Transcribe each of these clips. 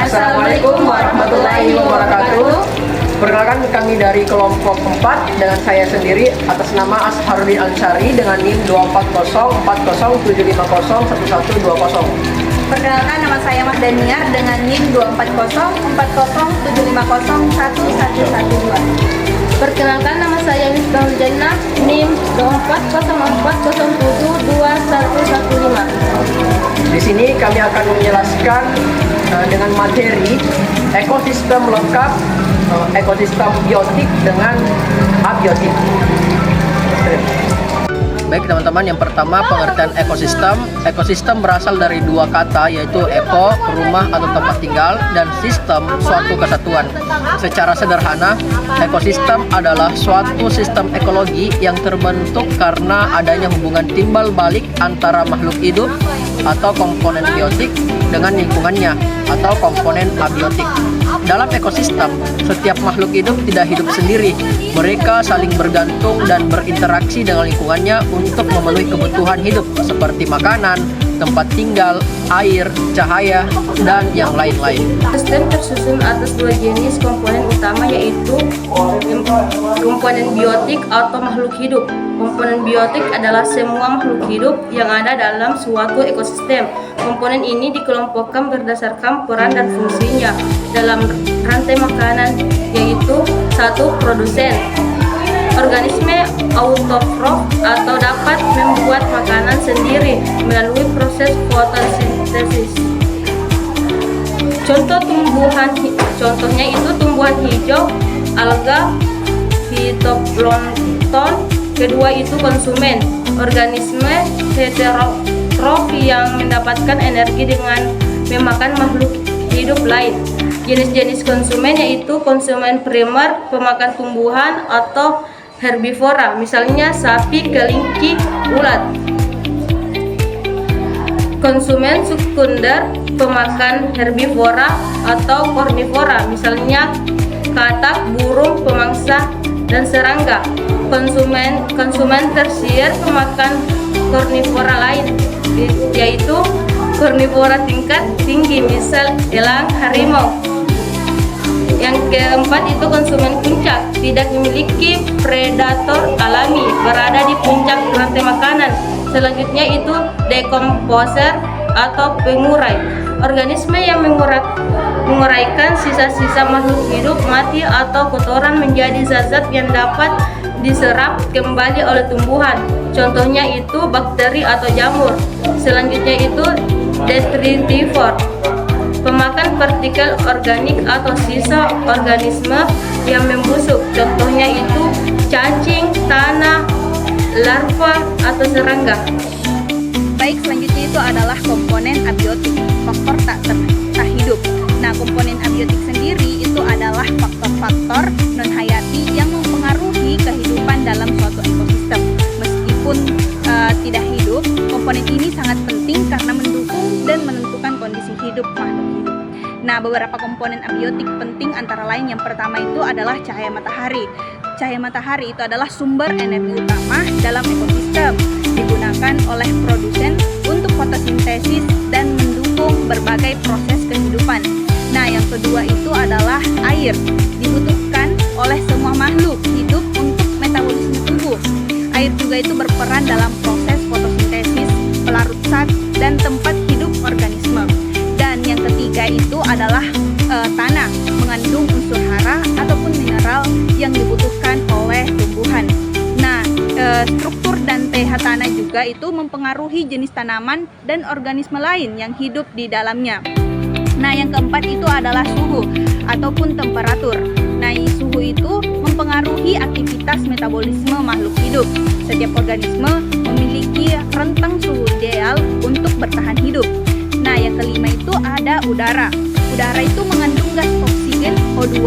Assalamualaikum warahmatullahi wabarakatuh. Perkenalkan, kami dari kelompok 4 dengan saya sendiri atas nama Asharuddin Ansari dengan NIM 2404075011120. Perkenalkan, nama saya Mas Daniar dengan NIM 2404075011112. Perkenalkan, nama saya Miftahul Jannah, NIM 24040072115. Di sini kami akan menjelaskan dengan materi ekosistem lengkap, ekosistem biotik dengan abiotik. Baik teman-teman, yang pertama pengertian ekosistem. Ekosistem berasal dari dua kata, yaitu eko, rumah atau tempat tinggal, dan sistem, suatu kesatuan. Secara sederhana, ekosistem adalah suatu sistem ekologi yang terbentuk karena adanya hubungan timbal balik antara makhluk hidup atau komponen biotik dengan lingkungannya atau komponen abiotik. Dalam ekosistem, setiap makhluk hidup tidak hidup sendiri. Mereka saling bergantung dan berinteraksi dengan lingkungannya untuk memenuhi kebutuhan hidup seperti makanan, tempat tinggal, air, cahaya, dan yang lain-lain. Ekosistem tersusun atas dua jenis komponen utama, yaitu komponen biotik atau makhluk hidup. Komponen biotik adalah semua makhluk hidup yang ada dalam suatu ekosistem. Komponen ini dikelompokkan berdasarkan peran dan fungsinya dalam rantai makanan, yaitu 1. Produsen. Organisme autotrof atau dapat membuat makanan sendiri melalui proses fotosintesis. Contohnya itu tumbuhan hijau, alga, fitoplankton. Kedua itu konsumen, organisme heterotrof yang mendapatkan energi dengan memakan makhluk hidup lain. Jenis-jenis konsumen yaitu konsumen primer, pemakan tumbuhan atau herbivora, misalnya sapi, kelinci, ulat. Konsumen sekunder, pemakan herbivora atau kornivora, misalnya katak, burung, pemangsa, dan serangga. Konsumen tersier, pemakan kornivora lain, yaitu kornivora tingkat tinggi, misal elang, harimau. Yang keempat itu konsumen puncak, tidak memiliki predator alami, berada di puncak rantai makanan. Selanjutnya itu dekomposer atau pengurai, organisme yang menguraikan sisa-sisa makhluk hidup mati atau kotoran menjadi zat-zat yang dapat diserap kembali oleh tumbuhan. Contohnya itu bakteri atau jamur. Selanjutnya itu detritivor, pemakan partikel organik atau sisa organisme yang membusuk. Contohnya itu cacing, tanah, larva, atau serangga. Baik, selanjutnya itu adalah komponen abiotik, faktor tak hidup. Nah, komponen abiotik sendiri itu adalah faktor-faktor non-hayati yang mempengaruhi kehidupan dalam suatu ekosistem. Meskipun tidak hidup, komponen ini sangat penting karena mendukung dan menentukan kondisi hidup makhluk hidup. Nah, beberapa komponen abiotik penting antara lain yang pertama itu adalah cahaya matahari. Cahaya matahari itu adalah sumber energi utama dalam ekosistem, digunakan oleh produsen untuk fotosintesis dan mendukung berbagai proses kehidupan. Nah, yang kedua itu adalah air, dibutuhkan oleh semua makhluk hidup untuk metabolisme tubuh. Air juga itu berperan dalam proses fotosintesis, pelarut zat, dan tempat hidup organisme. Dan yang ketiga itu adalah tanah, mengandung unsur hara ataupun mineral yang dibutuhkan oleh tumbuhan. Nah, struktur dan pH tanah juga itu mempengaruhi jenis tanaman dan organisme lain yang hidup di dalamnya. Nah, yang keempat itu adalah suhu ataupun temperatur. Nah, suhu itu mempengaruhi aktivitas metabolisme makhluk hidup. Setiap organisme memiliki rentang suhu ideal untuk bertahan hidup. Nah, yang kelima itu ada udara. Udara itu mengandung gas oksigen O2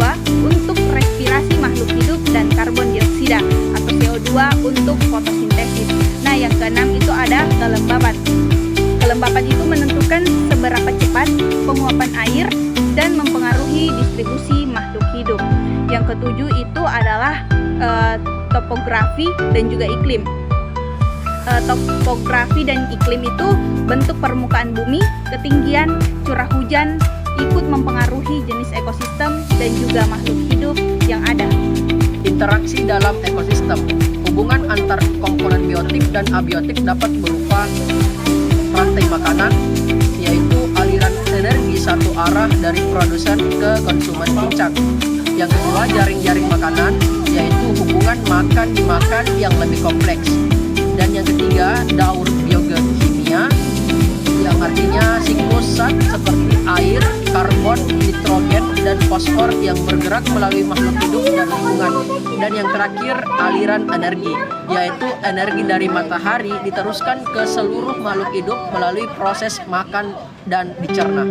untuk respirasi makhluk hidup dan karbon dioksida atau CO2 untuk fotosintesis. Nah, yang keenam itu ada kelembapan. Kelembapan itu menentukan seberapa cepat penguapan air dan mempengaruhi distribusi makhluk hidup. Yang ketujuh itu adalah topografi dan juga iklim. Topografi dan iklim itu bentuk permukaan bumi, ketinggian, curah hujan ikut mempengaruhi jenis ekosistem dan juga makhluk hidup yang ada. Interaksi dalam ekosistem. Hubungan antar komponen biotik dan abiotik dapat berupa rantai makanan, yaitu aliran energi satu arah dari produsen ke konsumen puncak. Yang kedua, jaring-jaring makanan, yaitu hubungan makan dimakan yang lebih kompleks. Dan yang ketiga, daur biokimia, yang artinya siklus zat seperti air, karbon, nitrogen, dan fosfor yang bergerak melalui makhluk hidup dan lingkungan. Dan yang terakhir, aliran energi, yaitu energi dari matahari diteruskan ke seluruh makhluk hidup melalui proses makan dan dicerna.